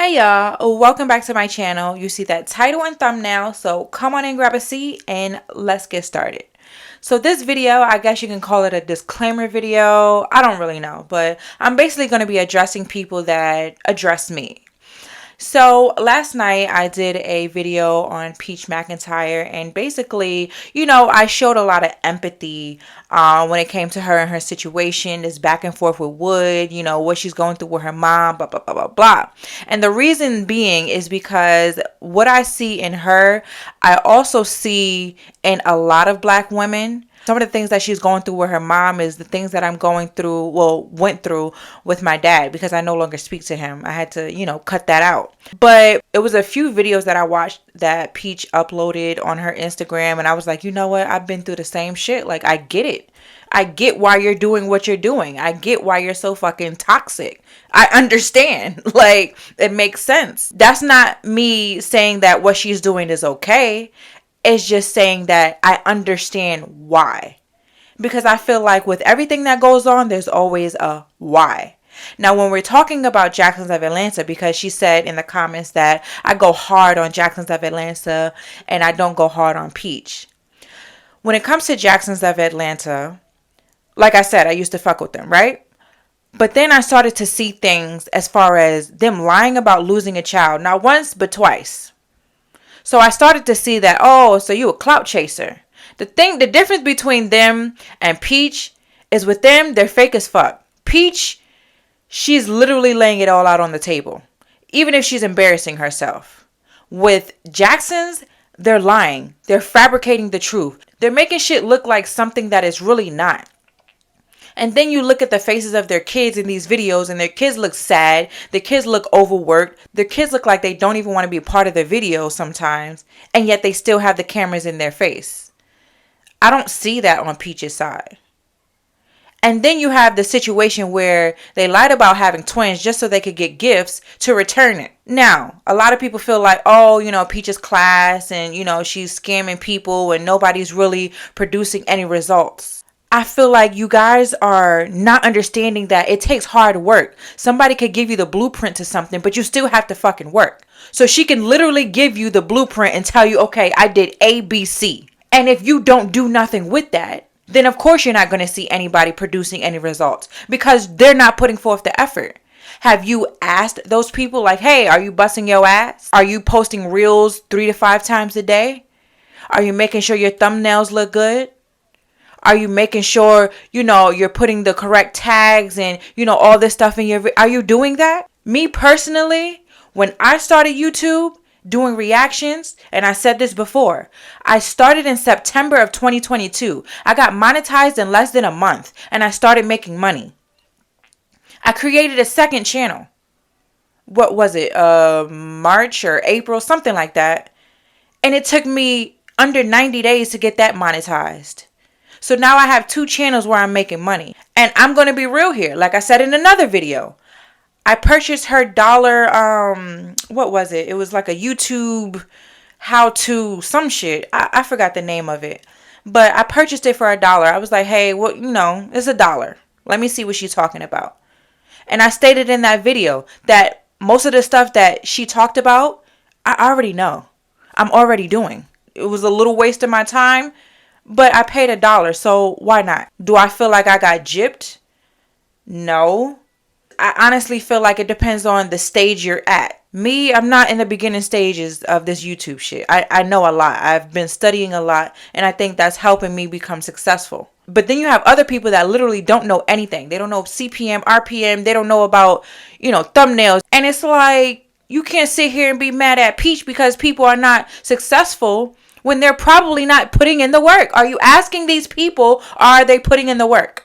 Hey y'all, welcome back to my channel. You see that title and thumbnail, so come on and grab a seat and let's get started. So this video, I guess you can call it a disclaimer video. I don't really know, but I'm basically going to be addressing people that address me. So last night I did a video on Peach McIntyre, and basically, I showed a lot of empathy when it came to her and her situation, this back and forth with Wood, what she's going through with her mom, blah, blah, blah, blah, blah. And the reason being is because what I see in her, I also see in a lot of Black women. Some of the things that she's going through with her mom is the things that I'm going through, went through with my dad, because I no longer speak to him. I had to, cut that out. But it was a few videos that I watched that Peach uploaded on her Instagram, and I was like, you know what? I've been through the same shit. Like, I get it. I get why you're doing what you're doing. I get why you're so fucking toxic. I understand. Like, it makes sense. That's not me saying that what she's doing is okay. It's just saying that I understand why. Because I feel like with everything that goes on, there's always a why. Now, when we're talking about Jacksons of Atlanta, because she said in the comments that I go hard on Jacksons of Atlanta and I don't go hard on Peach. When it comes to Jacksons of Atlanta, like I said, I used to fuck with them, right? But then I started to see things as far as them lying about losing a child, not once, but twice. So I started to see that, oh, so you a clout chaser. The difference between them and Peach is with them, they're fake as fuck. Peach, she's literally laying it all out on the table, even if she's embarrassing herself. With Jacksons, they're lying. They're fabricating the truth. They're making shit look like something that is really not. And then you look at the faces of their kids in these videos, and their kids look sad. The kids look overworked. Their kids look like they don't even want to be a part of the video sometimes. And yet they still have the cameras in their face. I don't see that on Peach's side. And then you have the situation where they lied about having twins just so they could get gifts to return it. Now, a lot of people feel like, oh, Peach is class and, she's scamming people and nobody's really producing any results. I feel like you guys are not understanding that it takes hard work. Somebody could give you the blueprint to something, but you still have to fucking work. So she can literally give you the blueprint and tell you, okay, I did A, B, C. And if you don't do nothing with that, then of course you're not going to see anybody producing any results because they're not putting forth the effort. Have you asked those people like, hey, are you busting your ass? Are you posting reels 3 to 5 times a day? Are you making sure your thumbnails look good? Are you making sure, you're putting the correct tags and, all this stuff in your... Are you doing that? Me personally, when I started YouTube doing reactions, and I said this before, I started in September of 2022. I got monetized in less than a month, and I started making money. I created a second channel. What was it? March or April, something like that. And it took me under 90 days to get that monetized. So now I have 2 channels where I'm making money. And I'm going to be real here. Like I said in another video, I purchased her dollar, what was it? It was like a YouTube how-to some shit. I forgot the name of it. But I purchased it for $1. I was like, hey, well, it's $1. Let me see what she's talking about. And I stated in that video that most of the stuff that she talked about, I already know. I'm already doing. It was a little waste of my time. But I paid $1, so why not? Do I feel like I got gypped? No. I honestly feel like it depends on the stage you're at. Me, I'm not in the beginning stages of this YouTube shit. I know a lot. I've been studying a lot, and I think that's helping me become successful. But then you have other people that literally don't know anything. They don't know CPM, RPM. They don't know about, thumbnails. And it's like, you can't sit here and be mad at Peach because people are not successful when they're probably not putting in the work. Are you asking these people, are they putting in the work?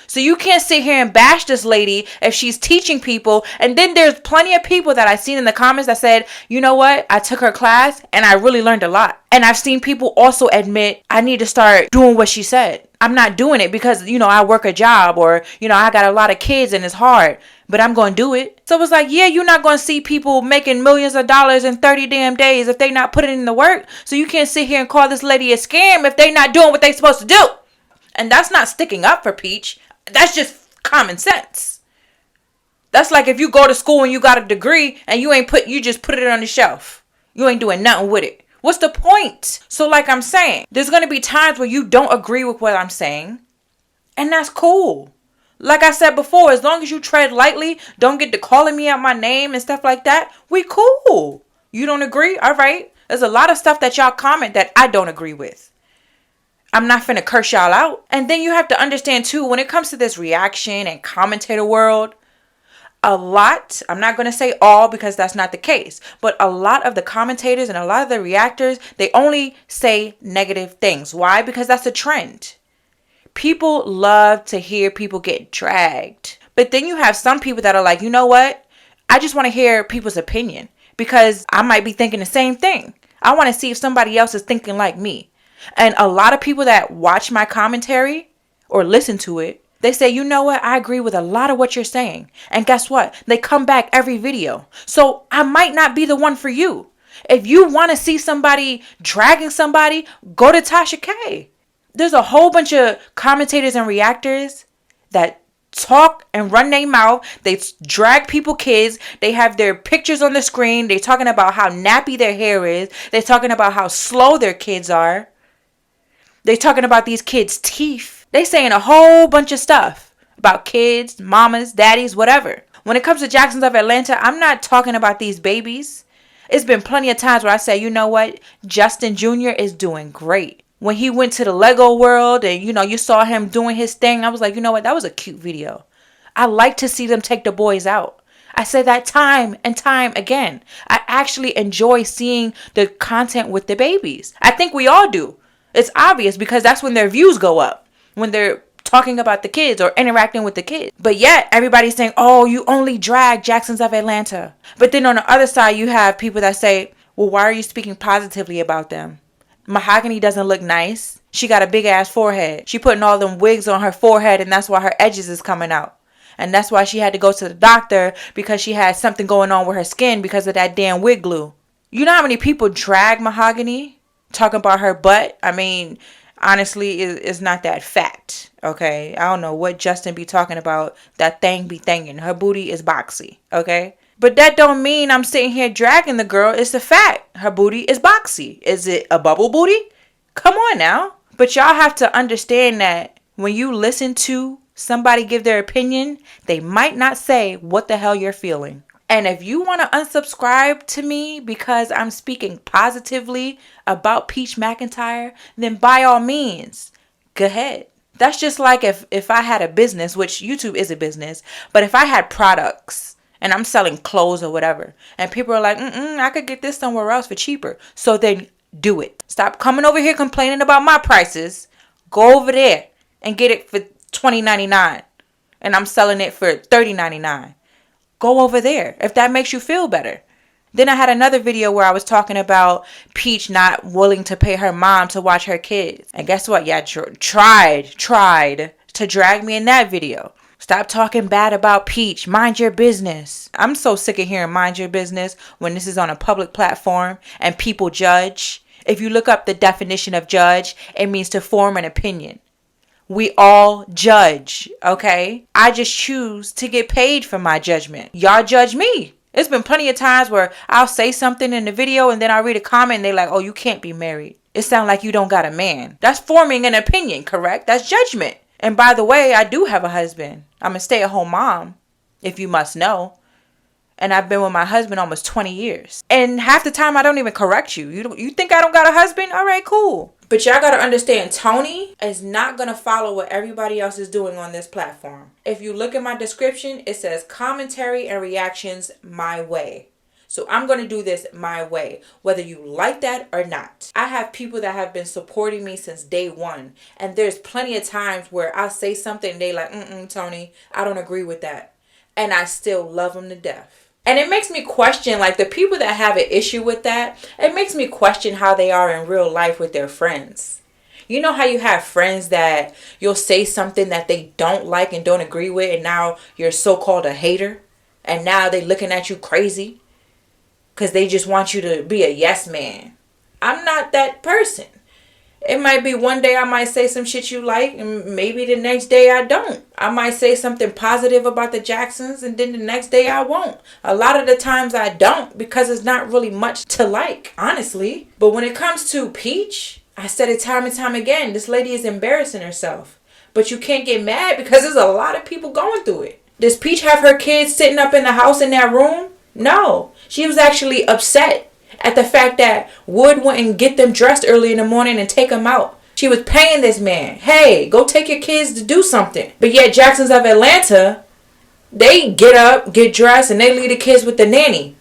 So you can't sit here and bash this lady if she's teaching people. And then there's plenty of people that I've seen in the comments that said, you know what? I took her class and I really learned a lot. And I've seen people also admit, I need to start doing what she said. I'm not doing it because, I work a job or, I got a lot of kids and it's hard, but I'm going to do it. So it's like, yeah, you're not going to see people making millions of dollars in 30 damn days if they not putting in the work. So you can't sit here and call this lady a scam if they not doing what they supposed to do. And that's not sticking up for Peach. That's just common sense. That's like if you go to school and you got a degree and you just put it on the shelf. You ain't doing nothing with it. What's the point? So like I'm saying, there's going to be times where you don't agree with what I'm saying. And that's cool. Like I said before, as long as you tread lightly, don't get to calling me out my name and stuff like that, we cool. You don't agree? All right. There's a lot of stuff that y'all comment that I don't agree with. I'm not finna curse y'all out. And then you have to understand too, when it comes to this reaction and commentator world, a lot, I'm not going to say all because that's not the case, but a lot of the commentators and a lot of the reactors, they only say negative things. Why? Because that's a trend. People love to hear people get dragged. But then you have some people that are like, you know what? I just want to hear people's opinion because I might be thinking the same thing. I want to see if somebody else is thinking like me. And a lot of people that watch my commentary or listen to it, they say, you know what? I agree with a lot of what you're saying. And guess what? They come back every video. So I might not be the one for you. If you want to see somebody dragging somebody, go to Tasha K. There's a whole bunch of commentators and reactors that talk and run their mouth. They drag people kids. They have their pictures on the screen. They're talking about how nappy their hair is. They're talking about how slow their kids are. They're talking about these kids' teeth. They saying a whole bunch of stuff about kids, mamas, daddies, whatever. When it comes to Jacksons of Atlanta, I'm not talking about these babies. It's been plenty of times where I say, you know what? Justin Jr. is doing great. When he went to the Lego world and, you saw him doing his thing, I was like, you know what? That was a cute video. I like to see them take the boys out. I say that time and time again. I actually enjoy seeing the content with the babies. I think we all do. It's obvious because that's when their views go up. When they're talking about the kids or interacting with the kids. But yet everybody's saying, oh, you only drag Jacksons of Atlanta. But then on the other side, you have people that say, well, why are you speaking positively about them? Mahogany doesn't look nice. She got a big ass forehead. She putting all them wigs on her forehead and that's why her edges is coming out. And that's why she had to go to the doctor because she had something going on with her skin because of that damn wig glue. You know how many people drag Mahogany talking about her butt? I mean, honestly, it's not that fat, okay? I don't know what Justin be talking about. That thing be thinging. Her booty is boxy, okay? But that don't mean I'm sitting here dragging the girl. It's a fact. Her booty is boxy. Is it a bubble booty? Come on now. But y'all have to understand that when you listen to somebody give their opinion, they might not say what the hell you're feeling. And if you want to unsubscribe to me because I'm speaking positively about Peach McIntyre, then by all means, go ahead. That's just like if I had a business, which YouTube is a business, but if I had products and I'm selling clothes or whatever, and people are like, I could get this somewhere else for cheaper. So then do it. Stop coming over here complaining about my prices. Go over there and get it for $20.99 and I'm selling it for $30.99. Go over there if that makes you feel better. Then I had another video where I was talking about Peach not willing to pay her mom to watch her kids. And guess what? Yeah, tried to drag me in that video. Stop talking bad about Peach. Mind your business. I'm so sick of hearing mind your business when this is on a public platform and people judge. If you look up the definition of judge, it means to form an opinion. We all judge, okay? I just choose to get paid for my judgment. Y'all judge me. It's been plenty of times where I'll say something in the video and then I'll read a comment and they're like, oh, you can't be married. It sounds like you don't got a man. That's forming an opinion, correct? That's judgment. And by the way, I do have a husband. I'm a stay-at-home mom, if you must know. And I've been with my husband almost 20 years. And half the time I don't even correct you. You think I don't got a husband? All right, cool. But y'all got to understand, Tony is not going to follow what everybody else is doing on this platform. If you look at my description, it says commentary and reactions my way. So I'm going to do this my way, whether you like that or not. I have people that have been supporting me since day one. And there's plenty of times where I'll say something and they like, Tony, I don't agree with that. And I still love them to death. And it makes me question, like the people that have an issue with that, it makes me question how they are in real life with their friends. You know how you have friends that you'll say something that they don't like and don't agree with, and now you're so-called a hater, and now they looking at you crazy because they just want you to be a yes man. I'm not that person. It might be one day I might say some shit you like, and maybe the next day I don't. I might say something positive about the Jacksons, and then the next day I won't. A lot of the times I don't, because it's not really much to like, honestly. But when it comes to Peach, I said it time and time again, this lady is embarrassing herself. But you can't get mad because there's a lot of people going through it. Does Peach have her kids sitting up in the house in that room? No. She was actually upset at the fact that Wood wouldn't get them dressed early in the morning and take them out. She was paying this man, hey, go take your kids to do something. But yet Jacksons of Atlanta, they get up, get dressed, and they leave the kids with the nanny.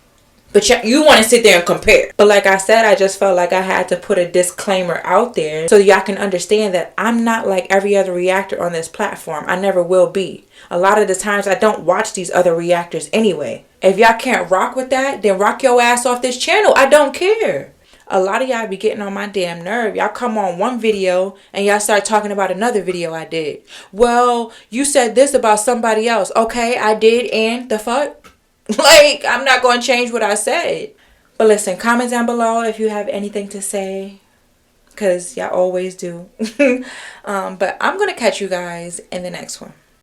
But you want to sit there and compare. But like I said, I just felt like I had to put a disclaimer out there so y'all can understand that I'm not like every other reactor on this platform. I never will be. A lot of the times I don't watch these other reactors anyway. If y'all can't rock with that, then rock your ass off this channel. I don't care. A lot of y'all be getting on my damn nerve. Y'all come on one video and y'all start talking about another video I did. Well, you said this about somebody else. Okay, I did, and the fuck? Like, I'm not going to change what I said. But listen, comment down below if you have anything to say, because y'all always do. But I'm going to catch you guys in the next one.